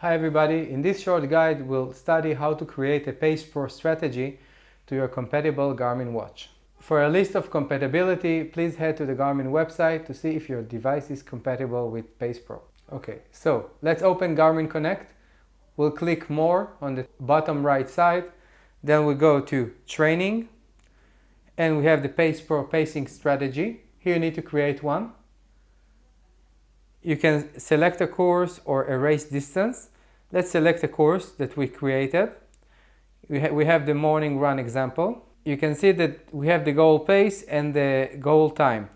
Hi everybody, in this short guide we'll study how to create a PacePro strategy to your compatible Garmin watch. For a list of compatibility, please head to the Garmin website to see if your device is compatible with PacePro. Okay, so let's open Garmin Connect. We'll click More on the bottom right side, then we go to Training, and we have the PacePro pacing strategy. Here you need to create one. You can select a course or a race distance. Let's select a course that we created. We have the morning run example. You can see that we have the goal pace and the goal time.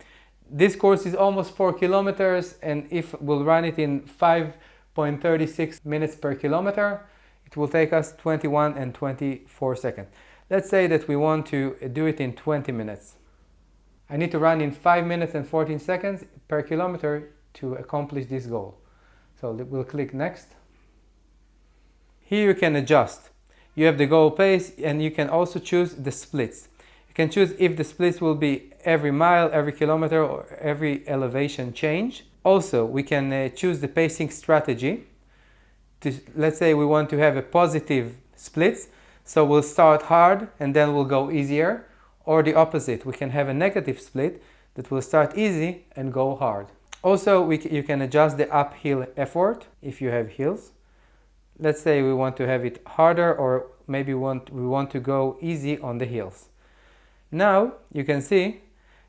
This course is almost 4 kilometers, and if we'll run it in 5.36 minutes per kilometer, it will take us 21 and 24 seconds. Let's say that we want to do it in 20 minutes. I need to run in 5 minutes and 14 seconds per kilometer to accomplish this goal. So we'll click next. Here you can adjust. You have the goal pace, and you can also choose the splits. You can choose if the splits will be every mile, every kilometer, or every elevation change. Also, we can choose the pacing strategy. Let's say we want to have a positive splits, so we'll start hard and then we'll go easier, or the opposite. We can have a negative split that will start easy and go hard. Also, you can adjust the uphill effort if you have hills. Let's say we want to have it harder, or maybe we want to go easy on the hills. Now you can see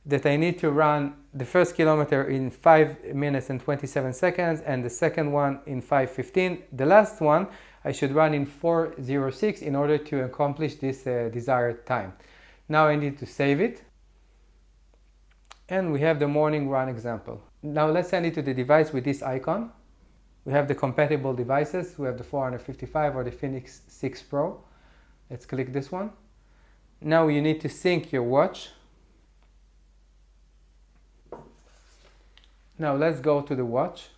that I need to run the first kilometer in 5 minutes and 27 seconds and the second one in 5:15. The last one I should run in 4:06 in order to accomplish this desired time. Now I need to save it. And we have the morning run example. Now let's send it to the device with this icon. We have the compatible devices. We have the Forerunner 55 or the Fenix 6 Pro. Let's click this one. Now you need to sync your watch. Now let's go to the watch.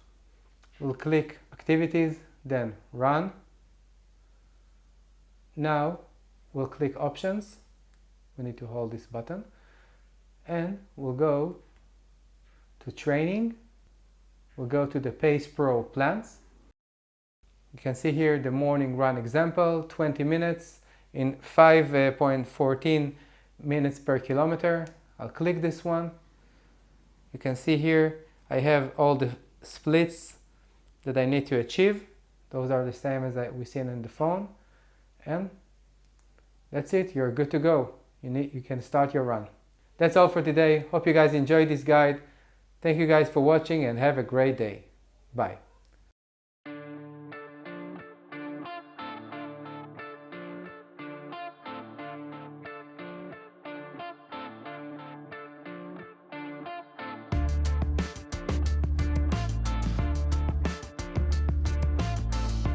We'll click Activities, then Run. Now we'll click Options. We need to hold this button. And we'll go to Training. We'll go to the PacePro plans. You can see here the morning run example, 20 minutes in 5.14 minutes per kilometer. I'll click this one. You can see here I have all the splits that I need to achieve. Those are the same as we seen in the phone. And that's it, you're good to go. You can start your run. That's all for today. Hope you guys enjoyed this guide. Thank you guys for watching and have a great day. Bye.